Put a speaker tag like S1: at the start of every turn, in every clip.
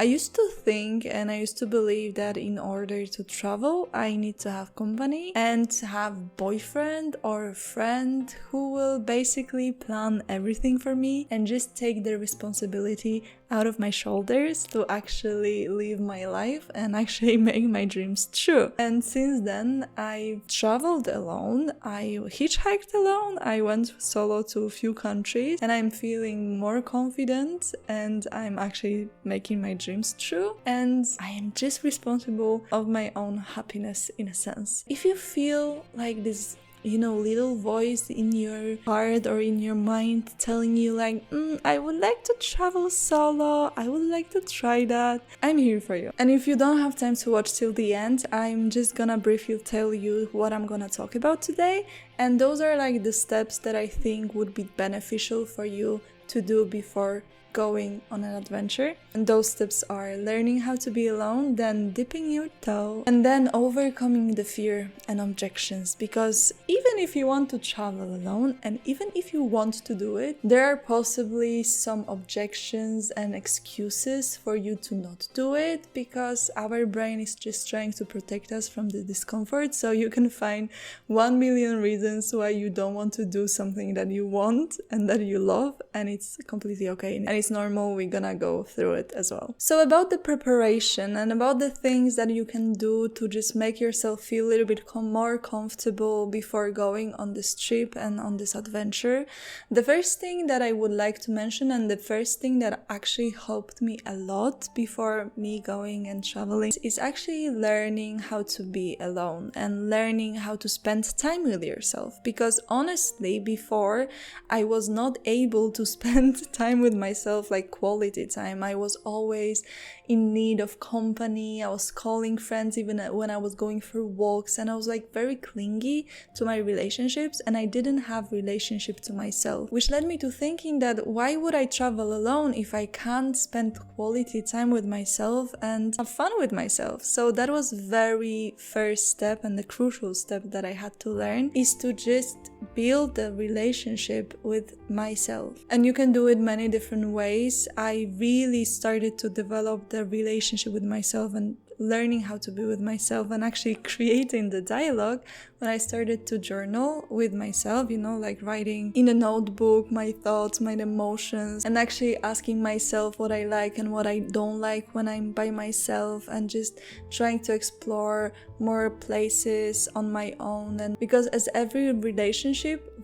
S1: I used to think and I used to believe that in order to travel, I need to have company and have boyfriend or friend who will basically plan everything for me and just take the responsibility out of my shoulders to actually live my life and actually make my dreams true. And since then, I traveled alone, I hitchhiked alone, I went solo to a few countries, and I'm feeling more confident and I'm actually making my dreams true, and I am just responsible of my own happiness in a sense. If you feel like this little voice in your heart or in your mind telling you like, I would like to travel solo, I would like to try that, I'm here for you. And if you don't have time to watch till the end, I'm just gonna briefly tell you what I'm gonna talk about today. And those are like the steps that I think would be beneficial for you to do before going on an adventure. And those steps are learning how to be alone, then dipping your toe, and then overcoming the fear and objections. Because even if you want to travel alone and even if you want to do it, there are possibly some objections and excuses for you to not do it, because our brain is just trying to protect us from the discomfort. So you can find 1 million reasons why you don't want to do something that you want and that you love, and it's completely okay. And it's normal, we're gonna go through it as well. So about the preparation and about the things that you can do to just make yourself feel a little bit more comfortable before going on this trip and on this adventure, the first thing that I would like to mention, and the first thing that actually helped me a lot before me going and traveling, is actually learning how to be alone and learning how to spend time with yourself. Because honestly, before, I was not able to spend time with myself, like quality time. I was always in need of company. I was calling friends even when I was going for walks, and I was like very clingy to my relationships, and I didn't have relationship to myself, which led me to thinking that why would I travel alone if I can't spend quality time with myself and have fun with myself? So that was very first step, and the crucial step that I had to learn is to just build a relationship with myself. And you can do it many different ways. I really started to develop the relationship with myself and learning how to be with myself and actually creating the dialogue when I started to journal with myself, like writing in a notebook my thoughts, my emotions, and actually asking myself what I like and what I don't like when I'm by myself, and just trying to explore more places on my own. And because as every relationship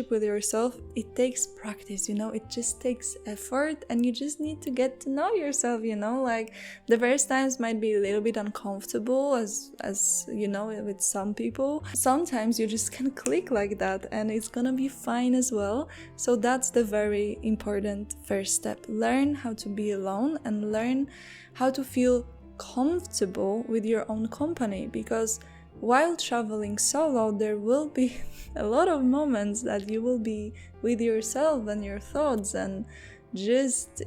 S1: with yourself, it takes practice, it just takes effort, and you just need to get to know yourself, like the first times might be a little bit uncomfortable as with some people. Sometimes you just can click like that, and it's gonna be fine as well. So that's the very important first step. Learn how to be alone and learn how to feel comfortable with your own company, because while traveling solo, there will be a lot of moments that you will be with yourself and your thoughts and just,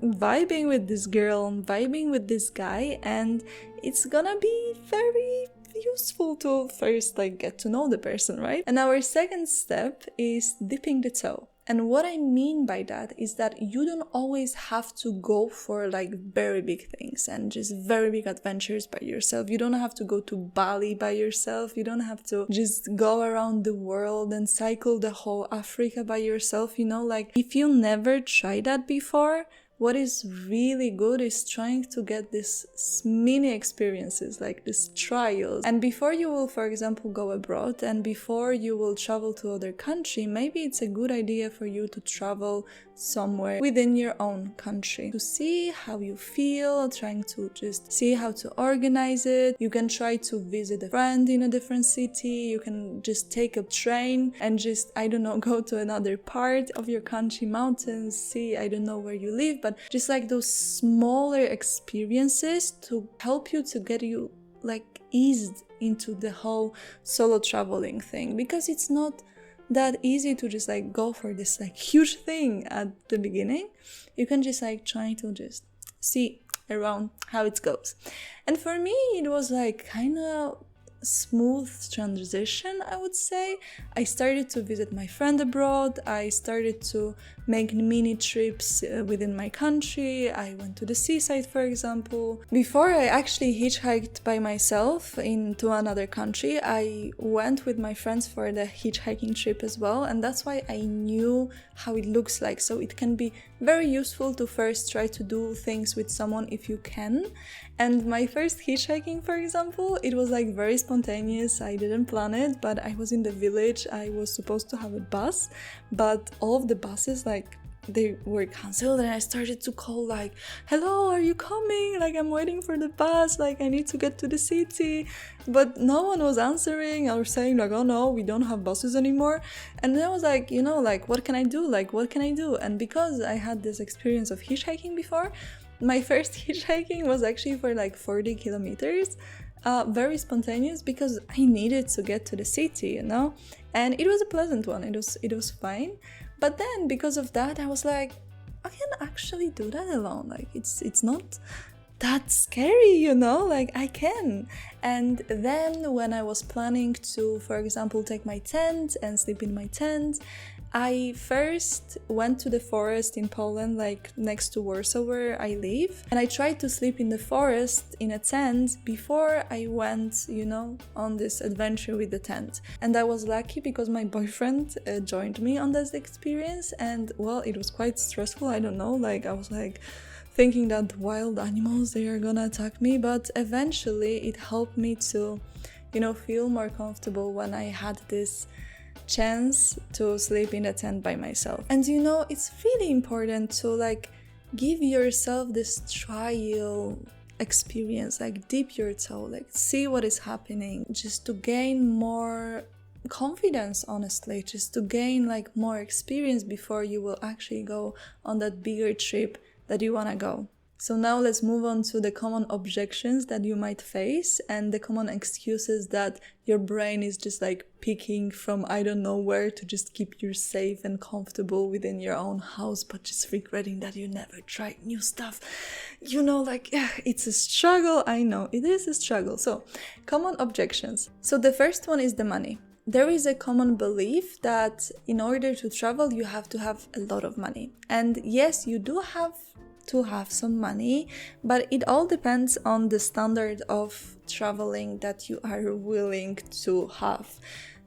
S1: vibing with this girl, vibing with this guy, and it's gonna be very useful to first get to know the person, right? And our second step is dipping the toe. And what I mean by that is that you don't always have to go for very big things and just very big adventures by yourself. You don't have to go to Bali by yourself. You don't have to just go around the world and cycle the whole Africa by yourself. If you never tried that before, what is really good is trying to get these mini experiences, like these trials. And before you will, for example, go abroad and before you will travel to other country, maybe it's a good idea for you to travel somewhere within your own country to see how you feel, trying to just see how to organize it. You can try to visit a friend in a different city. You can just take a train and just, go to another part of your country, mountains, see, where you live, but just those smaller experiences to help you to get you eased into the whole solo traveling thing, because it's not that easy to just go for this huge thing at the beginning. You can just try to just see around how it goes. And for me, it was kind of smooth transition, I would say. I started to visit my friend abroad. I started to make mini trips within my country. I went to the seaside, for example. Before I actually hitchhiked by myself into another country, I went with my friends for the hitchhiking trip as well, and that's why I knew how it looks like. So it can be very useful to first try to do things with someone if you can. And my first hitchhiking, for example, it was like very spontaneous. I didn't plan it, but I was in the village. I was supposed to have a bus, but all of the buses, like, they were cancelled, and I started to call like, hello, are you coming? Like, I'm waiting for the bus, like, I need to get to the city. But no one was answering or saying like, oh no, we don't have buses anymore. And then I was like, you know, like, what can I do? Like, what can I do? And because I had this experience of hitchhiking before, my first hitchhiking was actually for like 40 kilometers. Very spontaneous because I needed to get to the city, you know, and it was a pleasant one. It was fine. But then because of that, I was like, I can actually do that alone. Like, it's not that scary, you know, like, I can. And then when I was planning to, for example, take my tent and sleep in my tent, I first went to the forest in Poland, like next to Warsaw where I live, and I tried to sleep in the forest in a tent before I went, you know, on this adventure with the tent. And I was lucky because my boyfriend joined me on this experience, and well, it was quite stressful. I don't know, like, I was like thinking that wild animals, they are gonna attack me, but eventually it helped me to, you know, feel more comfortable when I had this chance to sleep in a tent by myself. And you know, it's really important to like give yourself this trial experience, like dip your toe, like see what is happening, just to gain more confidence, honestly, just to gain like more experience before you will actually go on that bigger trip that you want to go. So now let's move on to the common objections that you might face and the common excuses that your brain is just like picking from I don't know where to just keep you safe and comfortable within your own house, but just regretting that you never tried new stuff. You know, like, it's a struggle. I know, it is a struggle. So, common objections. So the first one is the money. There is a common belief that in order to travel, you have to have a lot of money. And yes, you do have to have some money, but it all depends on the standard of traveling that you are willing to have.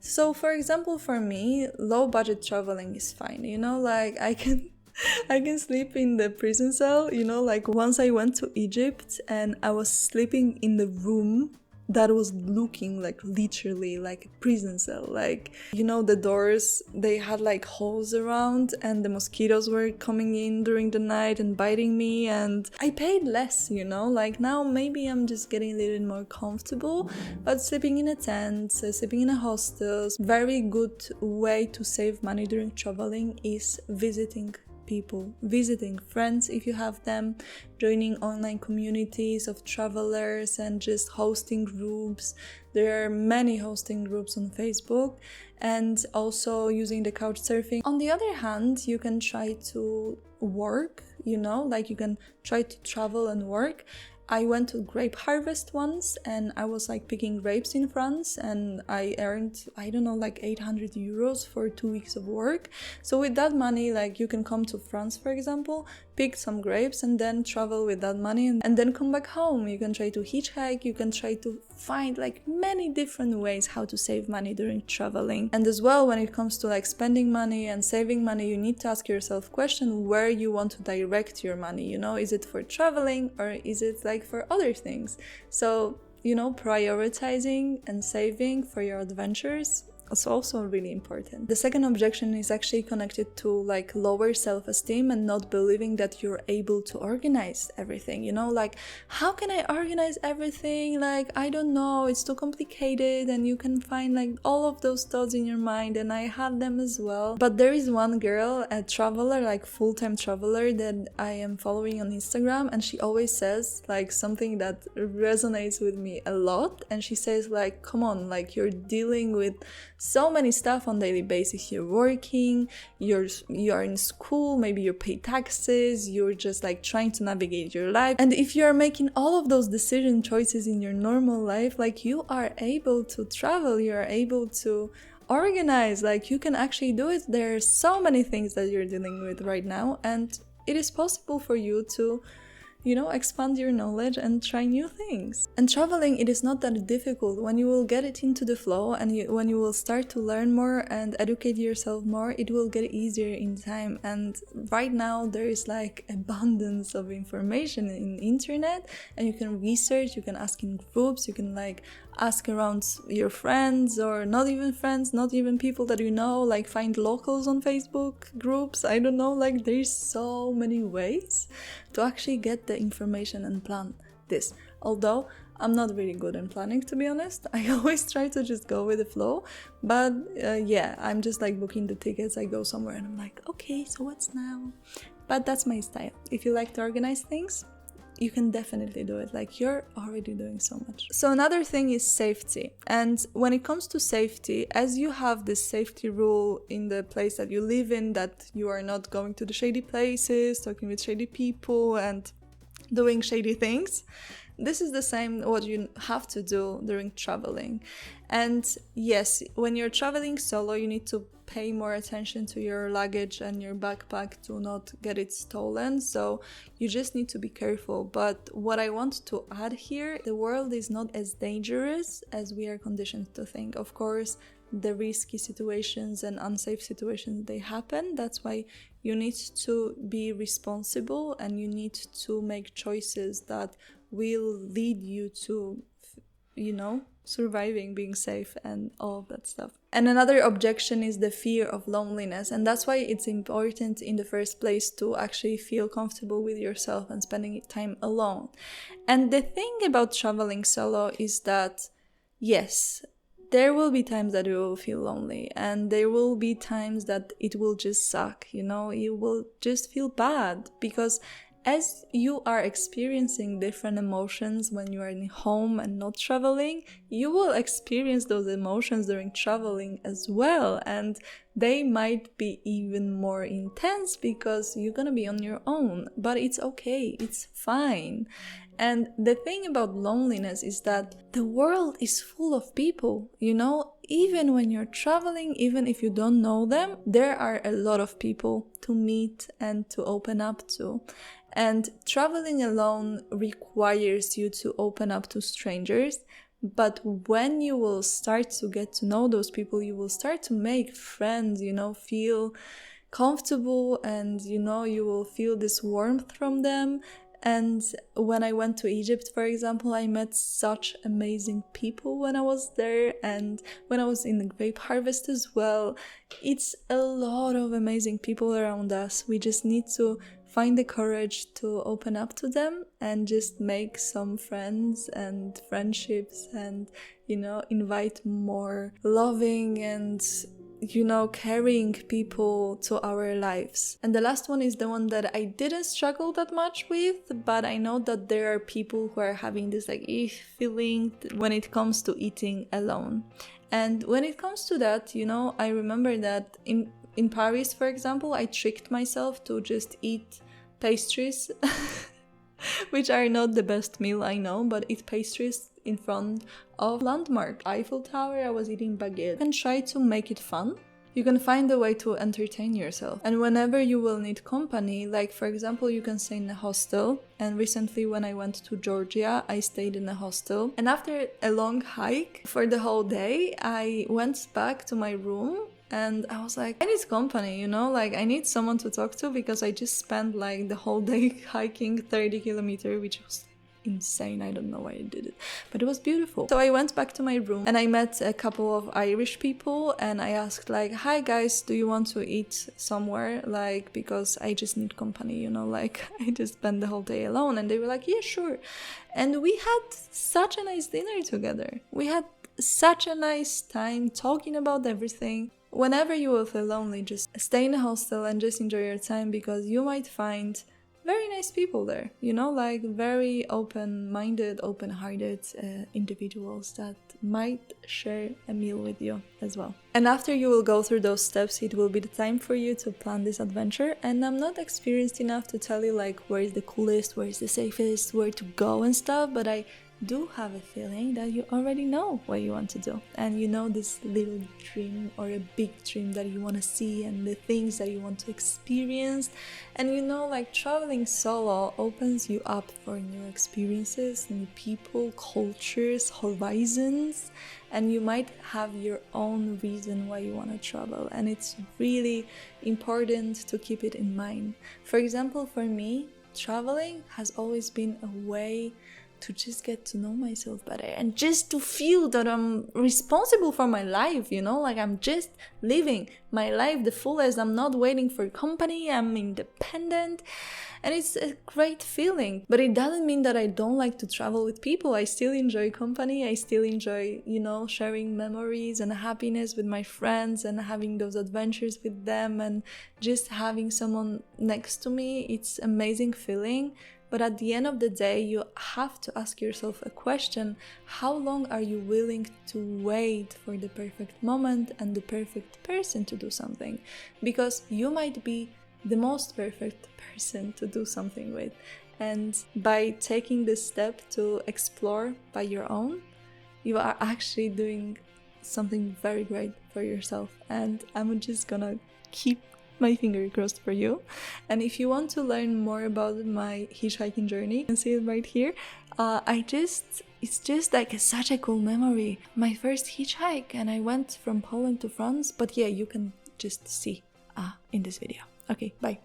S1: So for example, for me, low budget traveling is fine, you know, like I can sleep in the prison cell, you know, like once I went to Egypt and I was sleeping in the room that was looking like literally like a prison cell. Like, you know, the doors, they had like holes around and the mosquitoes were coming in during the night and biting me, and I paid less, you know, like now maybe I'm just getting a little bit more comfortable, but sleeping in a tent, sleeping in a hostel, very good way to save money during traveling is visiting people, visiting friends if you have them, joining online communities of travelers and just hosting groups. There are many hosting groups on Facebook, and also using the couch surfing. On the other hand, you can try to work, you know, like you can try to travel and work. I went to grape harvest once and I was like picking grapes in France and I earned, I don't know, like 800 euros for 2 weeks of work. So with that money, like you can come to France, for example, pick some grapes and then travel with that money and then come back home. You can try to hitchhike, you can try to find like many different ways how to save money during traveling. And as well, when it comes to like spending money and saving money, you need to ask yourself question where you want to direct your money, you know, is it for traveling or is it like for other things? So, you know, prioritizing and saving for your adventures is also really important. The second objection is actually connected to like lower self-esteem and not believing that you're able to organize everything, you know, like how can I organize everything? Like, I don't know, it's too complicated, and you can find like all of those thoughts in your mind, and I had them as well. But there is one girl, a traveler, like full-time traveler that I am following on Instagram, and she always says like something that resonates with me a lot, and she says like, come on, like you're dealing with so many stuff on daily basis. You're working, you are in school, maybe you pay taxes, you're just like trying to navigate your life. And if you're making all of those decision choices in your normal life, like you are able to travel, you are able to organize, like you can actually do it. There are so many things that you're dealing with right now, and it is possible for you to expand your knowledge and try new things. And traveling, it is not that difficult. When you will get it into the flow and when you will start to learn more and educate yourself more, it will get easier in time. And right now there is like abundance of information in internet, and you can research, you can ask in groups, you can like ask around your friends, or not even friends, not even people that you know, like find locals on Facebook groups. I don't know, like there's so many ways to actually get the information and plan this. Although I'm not really good in planning, to be honest. I always try to just go with the flow, but yeah, I'm just like booking the tickets, I go somewhere and I'm like, okay, so what's now? But that's my style. If you like to organize things, you can definitely do it. Like you're already doing so much. So another thing is safety. And when it comes to safety, as you have this safety rule in the place that you live in, that you are not going to the shady places, talking with shady people and doing shady things, this is the same what you have to do during traveling. And yes, when you're traveling solo, you need to pay more attention to your luggage and your backpack to not get it stolen. So you just need to be careful. But what I want to add here, the world is not as dangerous as we are conditioned to think. Of course, the risky situations and unsafe situations, they happen. That's why you need to be responsible and you need to make choices that will lead you to, surviving, being safe, and all of that stuff. And another objection is the fear of loneliness. And that's why it's important in the first place to actually feel comfortable with yourself and spending time alone. And the thing about traveling solo is that, yes, there will be times that you will feel lonely, and there will be times that it will just suck, you will just feel bad, because as you are experiencing different emotions when you are in home and not traveling, you will experience those emotions during traveling as well. And they might be even more intense because you're gonna be on your own. But it's okay, it's fine. And the thing about loneliness is that the world is full of people, even when you're traveling, even if you don't know them, there are a lot of people to meet and to open up to. And traveling alone requires you to open up to strangers. But when you will start to get to know those people, you will start to make friends, feel comfortable, and, you will feel this warmth from them. And when I went to Egypt, for example, I met such amazing people when I was there, and when I was in the grape harvest as well. It's a lot of amazing people around us. We just need to find the courage to open up to them and just make some friends and friendships and, invite more loving and carrying people to our lives. And the last one is the one that I didn't struggle that much with, but I know that there are people who are having this feeling when it comes to eating alone. And when it comes to that, I remember that in Paris, for example, I tricked myself to just eat pastries, which are not the best meal, I know, but eat pastries in front of landmark Eiffel Tower. I was eating baguette. You can try to make it fun. You can find a way to entertain yourself. And whenever you will need company, like for example, you can stay in a hostel. And recently when I went to Georgia, I stayed in a hostel. And after a long hike for the whole day, I went back to my room. And I was like, I need company, I need someone to talk to, because I just spent the whole day hiking 30 kilometers, which was insane. I don't know why I did it, but it was beautiful. So I went back to my room and I met a couple of Irish people, and I asked hi guys, do you want to eat somewhere? Because I just need company, I just spent the whole day alone. And they were like, yeah, sure. And we had such a nice dinner together. We had such a nice time talking about everything. Whenever you will feel lonely, just stay in a hostel and just enjoy your time, because you might find very nice people there, you know, like very open-minded, open-hearted individuals that might share a meal with you as well. And after you will go through those steps, it will be the time for you to plan this adventure. And I'm not experienced enough to tell you like where is the coolest, where is the safest, where to go and stuff, but I do have a feeling that you already know what you want to do, and you know this little dream or a big dream that you want to see and the things that you want to experience. And you know, like traveling solo opens you up for new experiences, new people, cultures, horizons, and you might have your own reason why you want to travel, and it's really important to keep it in mind. For example, for me, traveling has always been a way to just get to know myself better and just to feel that I'm responsible for my life, you know, like I'm just living my life the fullest. I'm not waiting for company, I'm independent, and it's a great feeling. But it doesn't mean that I don't like to travel with people. I still enjoy company, I still enjoy, you know, sharing memories and happiness with my friends and having those adventures with them and just having someone next to me. It's an amazing feeling. But at the end of the day, you have to ask yourself a question: how long are you willing to wait for the perfect moment and the perfect person to do something? Because you might be the most perfect person to do something with. And by taking this step to explore by your own, you are actually doing something very great for yourself. And I'm just gonna keep my finger crossed for you. And if you want to learn more about my hitchhiking journey, you can see it right here. It's just like such a cool memory. My first hitchhike, and I went from Poland to France. But yeah, you can just see in this video. Okay, bye.